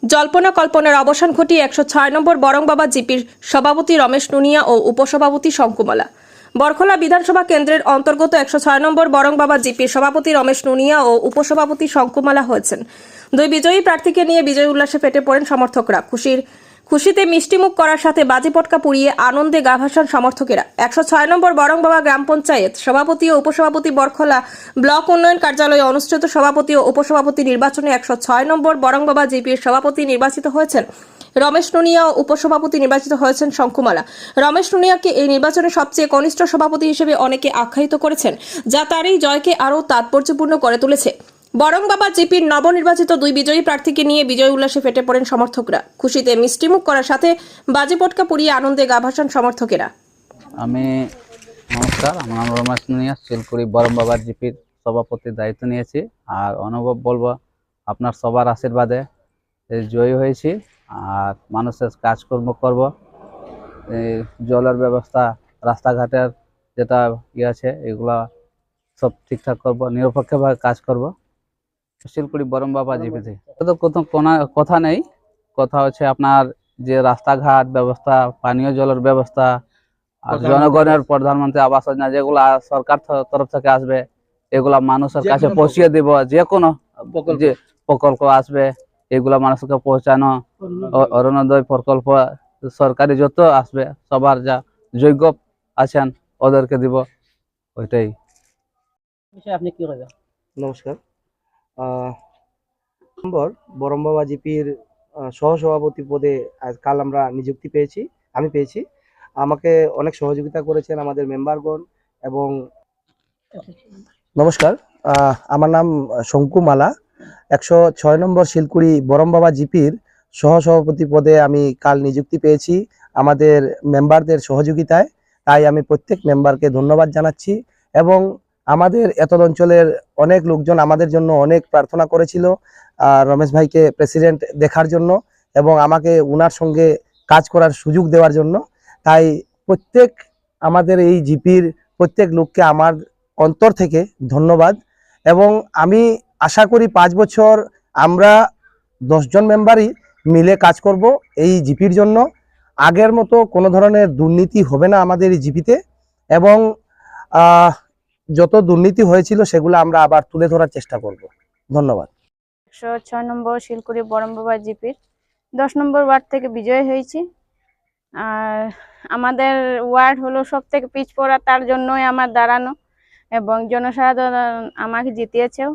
জল্পনা কল্পনার অবসান ঘটিয়ে ১০৬ নম্বর বরংবাবা জিপির সভাপতি রমেশ নুনিয়া ও উপসভাপতি শঙ্কুমালা। বরখলা বিধানসভা কেন্দ্রের অন্তর্গত ১০৬ নম্বর বরংবাবা জিপির সভাপতি রমেশ নুনিয়া ও উপসভাপতি শঙ্কুমালা হয়েছেন। দুই বিজয়ী প্রার্থীকে নিয়ে বিজয় উল্লাসে ফেটে পড়েন সমর্থকরা। খুশিতে মিষ্টিমুখ করার সাথে বাজি পটকা পুড়িয়ে আনন্দে গা ভাসান সমর্থকেরা। ১০৬ নম্বর বরংবাবা গ্রাম পঞ্চায়েত সভাপতি ও উপসভাপতি বরখলা ব্লক উন্নয়ন কার্যালয়ে অনুষ্ঠিত সভাপতি ও উপসভাপতি নির্বাচনে ১০৬ নম্বর বরংবাবা জিপির সভাপতি নির্বাচিত হয়েছেন রমেশ নুনিয়া ও উপসভাপতি নির্বাচিত হয়েছেন শঙ্কুমালা। রমেশ নুনিয়াকে এই নির্বাচনে সবচেয়ে কনিষ্ঠ সভাপতি হিসেবে অনেকে আখ্যায়িত করেছেন, যা তার এই জয়কে আরও তাৎপর্যপূর্ণ করে তুলেছে। বরংবাবা জিপির নবনির্বাচিত দুই বিজয়ী প্রার্থীকে নিয়ে বিজয় উল্লাসে ফেটে পড়েন সমর্থকরা। খুশিতে মিষ্টিমুখ করার সাথে বাজি পটকা পুড়িয়ে আনন্দে গা ভাসান সমর্থকেরা। আমি নমস্কার, আমার নাম রমেশ নুনিয়া, শিলকুড়ি বরংবাবা জিপির সভাপতির দায়িত্ব নিয়েছি। আর অনুভব বলবো, আপনার সবার আশীর্বাদে জয়ী হয়েছি। আর মানুষের কাজকর্ম করব, জলের ব্যবস্থা, রাস্তাঘাটের যেটা আছে এগুলা সব ঠিকঠাক করব, নিরপেক্ষভাবে কাজ করব। শিলকুড়ি বরংবাবা জিপিতে তো কোনো কথা নেই, কথা হচ্ছে আপনার যে রাস্তাঘাট ব্যবস্থা, পানীয় জলের ব্যবস্থা, আর জনগণের প্রধানমন্ত্রী আবাস যোজনা যেগুলা সরকার তরফ থেকে আসবে এগুলা মানুষের কাছে পৌঁছিয়ে দিব। যে কোনো যে প্রকল্প আসবে এগুলা মানুষকে পৌঁছানো, অরুণোদয় প্রকল্প, সরকারি যত আসবে সবার যা যোগ্য আছেন ওদেরকে দিব, ওইটাই। আপনি কি করবেন? নমস্কার। নম্বর বরংবাবা জিপির সহসভাপতি পদে কাল আমরা নিযুক্তি পেয়েছি, আমি পেয়েছি। আমাকে অনেক সহযোগিতা করেছেন আমাদের মেম্বারগণ। এবং নমস্কার, আমার নাম শঙ্কুমালা। ১০৬ নম্বর শিলকুড়ি বরংবাবা জিপির সহসভাপতি পদে আমি কাল নিযুক্তি পেয়েছি আমাদের মেম্বারদের সহযোগিতায়। তাই আমি প্রত্যেক মেম্বারকে ধন্যবাদ জানাচ্ছি। এবং আমাদের এত অঞ্চলের অনেক লোকজন আমাদের জন্য অনেক প্রার্থনা করেছিল রমেশ ভাইকে প্রেসিডেন্ট দেখার জন্য এবং আমাকে উনার সঙ্গে কাজ করার সুযোগ দেওয়ার জন্য। তাই প্রত্যেক আমাদের এই জিপির প্রত্যেক লোককে আমার অন্তর থেকে ধন্যবাদ। এবং আমি আশা করি 5 বছর আমরা 10 জন মেম্বারই মিলে কাজ করব এই জিপির জন্য। আগের মতো কোনো ধরনের দুর্নীতি হবে না আমাদের এই জিপিতে। এবং যত দুর্নীতি হয়েছিল সেগুলো আমরা আবার তুলে ধরার চেষ্টা করব। ধন্যবাদ। ১০৬ নম্বর শিলকুড়ি বরংবাবা জিপির 10 নম্বর ওয়ার্ড থেকে বিজয় হয়েছি। আর আমাদের ওয়ার্ড হলো সব থেকে পিছপড়া, তার জন্যই আমার দাঁড়ানো এবং জনসাধারণ আমাকে জিতিয়েছেও।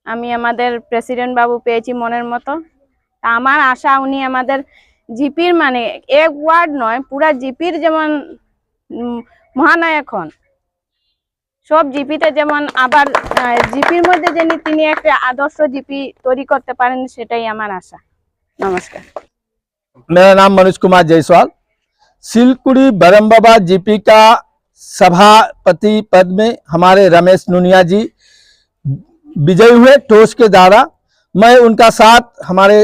আমি আমাদের প্রেসিডেন্ট বাবু পেয়েছি মনের মতো। তা আমার আশা উনি আমাদের জিপির মানে এক ওয়ার্ড নয়, পুরা জিপির যেমন মহানায়ক হন, সব জিপিতে যেমন আবার জিপির মধ্যে যেন তিনি একটা আদর্শ জিপি তৈরি করতে পারেন, সেটাই আমার আশা। নমস্কার। मेरा नाम मनोज कुमार जायसवाल। सिलकुड़ी बरंबाबा जीपी का सभापति पद में हमारे रमेश नुनिया जी विजयी हुए टोस के द्वारा। मैं उनका साथ, हमारे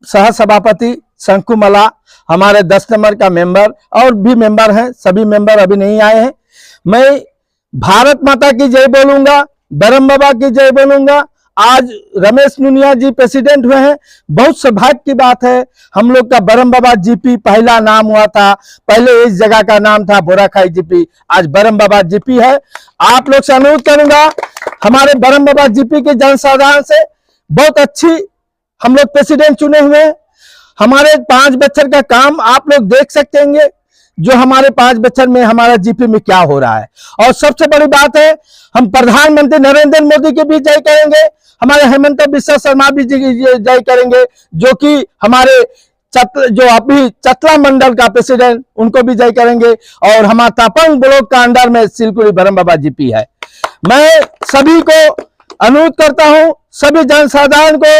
सह सभापति शंकुमाला, हमारे 10 नंबर का मेंबर और भी मेंबर हैं, सभी मेंबर अभी नहीं आए हैं। मैं भारत माता की जय बोलूंगा, बरंबाबा की जय बोलूंगा। आज रमेश नुनिया जी प्रेसिडेंट हुए हैं, बहुत सौभाग्य की बात है। हम लोग का बरंबाबा जीपी पहला नाम हुआ था, पहले इस जगह का नाम था बोराखाई जीपी, आज बरंबाबा जीपी है। आप लोग से अनुरोध करूंगा, हमारे बरंबाबा जीपी के जनसाधारण से बहुत अच्छी हम लोग प्रेसिडेंट चुने हुए हैं। हमारे 5 बच्चर का काम आप लोग देख सकते हैं, जो हमारे 5 बच्चर में हमारा जीपी में क्या हो रहा है। और सबसे बड़ी बात है, हम प्रधानमंत्री नरेंद्र मोदी की भी जय करेंगे, हमारे हेमंत बिस्वा शर्मा भी जय करेंगे, जो कि हमारे जो अभी चतला मंडल का प्रेसिडेंट, उनको भी जय करेंगे। और हमारा तापंग ब्लॉक का अंडर में सिलकुड़ी बरंबाबा जीपी है। मैं सभी को अनुरोध करता हूं, सभी जनसाधारण को,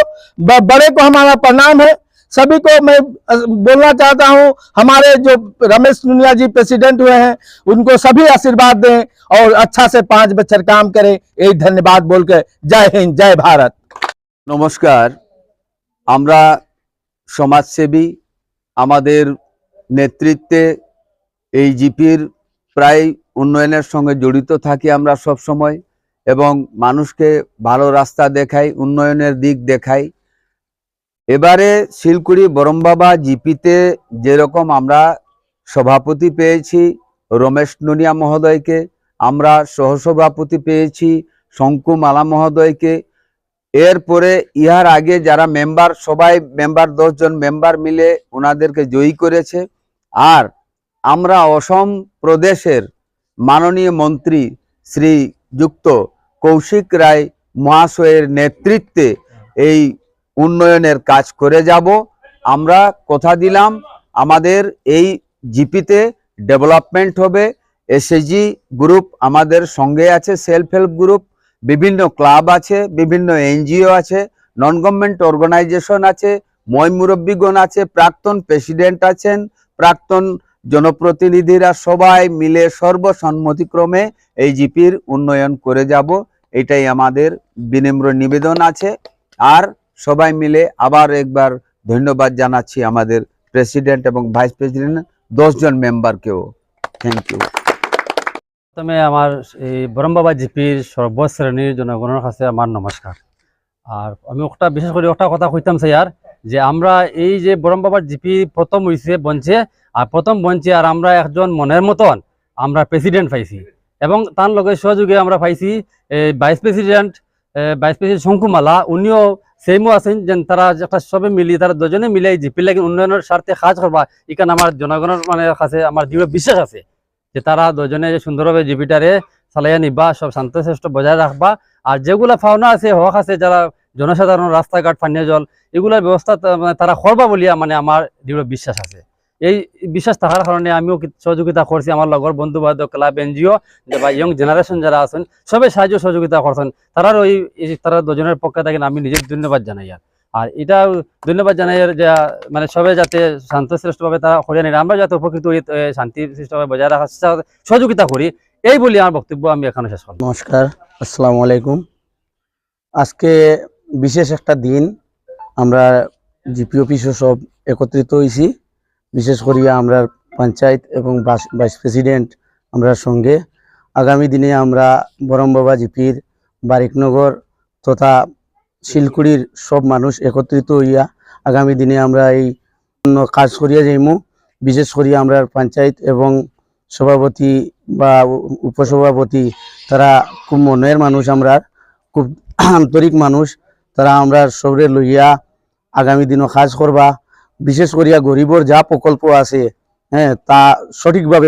बड़े को हमारा प्रणाम है। सभी को मैं बोलना चाहता हूं, हमारे जो रमेश नुनिया जी प्रेसिडेंट हुए हैं उनको सभी आशीर्वाद दें और अच्छा से 5 बच्चर काम करें। यही धन्यवाद बोलकर जय हिंद, जय भारत। नमस्कार। আমরা সমাজসেবী, আমাদের নেতৃত্বে এই জিপির প্রায় উন্নয়নের সঙ্গে জড়িত থাকি আমরা সব সময়, এবং মানুষকে ভালো রাস্তা দেখাই, উন্নয়নের দিক দেখাই। এবারে শিলকুড়ি বরমবাবা জিপিতে যেরকম আমরা সভাপতি পেয়েছি রমেশ নুনিয়া মহোদয়কে, আমরা সহসভাপতি পেয়েছি শঙ্কু মালা মহোদয়কে, এরপরে ইহার আগে যারা মেম্বার সবাই মেম্বার 10 জন মেম্বার মিলে ওনাদেরকে জয়ী করেছে। আর আমরা অসম প্রদেশের মাননীয় মন্ত্রী শ্রীযুক্ত কৌশিক রায় মহাশয়ের নেতৃত্বে এই উন্নয়নের কাজ করে যাব। আমরা কথা দিলাম আমাদের এই জিপিতে ডেভেলপমেন্ট হবে। এসএসজি গ্রুপ আমাদের সঙ্গে আছে, সেলফ হেল্প গ্রুপ, বিভিন্ন ক্লাব আছে, বিভিন্ন এনজিও আছে, নন গভর্নমেন্ট অর্গানাইজেশন আছে, ময় মুরব্বীগণ আছে, প্রাক্তন প্রেসিডেন্ট আছেন, প্রাক্তন জনপ্রতিনিধিরা সবাই মিলে সর্বসম্মতিক্রমে এই জিপির উন্নয়ন করে যাব, এটাই আমাদের বিনম্র নিবেদন আছে। আর সবাই মিলে আবার একবার ধন্যবাদ জানাচ্ছি আমাদের প্রেসিডেন্ট এবং ভাইস প্রেসিডেন্ট 10 জন মেম্বারকেও। Thank you. প্রথমে আমার এই বরমবাবা জিপির সর্বশ্রেণীর জনগণের কাছে আমার নমস্কার। আর আমি একটা বিশেষ করে একটা কথা কইতাম স্যার, যে আমরা এই যে বরমবাবার জিপি প্রথম হইছে বঞ্চে, আর প্রথম বঞ্চে আর আমরা একজন মনের মতন আমরা প্রেসিডেন্ট পাইছি, এবং তার লগে সহযোগে আমরা পাইছি ভাইস প্রেসিডেন্ট শঙ্কুমালা, উনিও সেইমও আছেন, যে তারা একটা সবে মিলি তারা দুজনে মিলে এই জিপি লাগে উন্নয়নের স্বার্থে কাজ করবা। এখানে আমার জনগণের মানে কাছে আমার দৃঢ় বিশ্বাস আছে যে তারা দুজনে যে সুন্দরভাবে জিপিটারে চালাইয়া নিবা, সব শান্তশ্রেষ্ঠ বজায় রাখবা। আর যেগুলা পাওনা আছে হক আছে, যারা জনসাধারণ রাস্তাঘাট পানীয় জল এগুলার ব্যবস্থা তারা করবা বলিয়া মানে আমার দৃঢ় বিশ্বাস আছে। এই বিশ্বাস থাকার কারণে আমিও সহযোগিতা করছি, আমার লগর বন্ধু বান্ধব ক্লাব এনজিও বা ইয়ং জেনারেশন যারা আছেন সবাই সাহায্য সহযোগিতা করছেন, তারার ওই তারা দুজনের পক্ষে থাকেন আমি নিজের ধন্যবাদ জানাই। আর এটা ধন্যবাদ জানাই যে মানে সবাই যাতে শান্তশ্রেষ্ঠভাবে তারা করিয়া নিলে আমরা যাতে উপকৃত হই, শান্তি সৃষ্টভাবে বজায় রাখার সহযোগিতা করি, এই বলি আমার বক্তব্য আমি এখানে শেষ করলাম। নমস্কার, আসসালামু আলাইকুম। আজকে বিশেষ একটা দিন, আমরা জিপি অফিসে সব একত্রিত হয়েছি, বিশেষ করিয়া আমরা পঞ্চায়েত এবং ভাইস প্রেসিডেন্ট আমরা সঙ্গে। আগামী দিনে আমরা বরমবাবা জিপির বারিকনগর তথা শিলকুড়ির সব মানুষ একত্রিত হইয়া আগামী দিনে আমরা এই কাজ করিয়া যাইমু। বিশেষ করিয়া আমরা পঞ্চায়েত এবং সভাপতি বা উপসভাপতি তারা খুব মনের মানুষ, আমরা খুব আন্তরিক মানুষ, তারা আমরা সবরে লইয়া আগামী দিনও কাজ করবা। বিশেষ করিয়া গরিবর যা প্রকল্প আছে তা সঠিকভাবে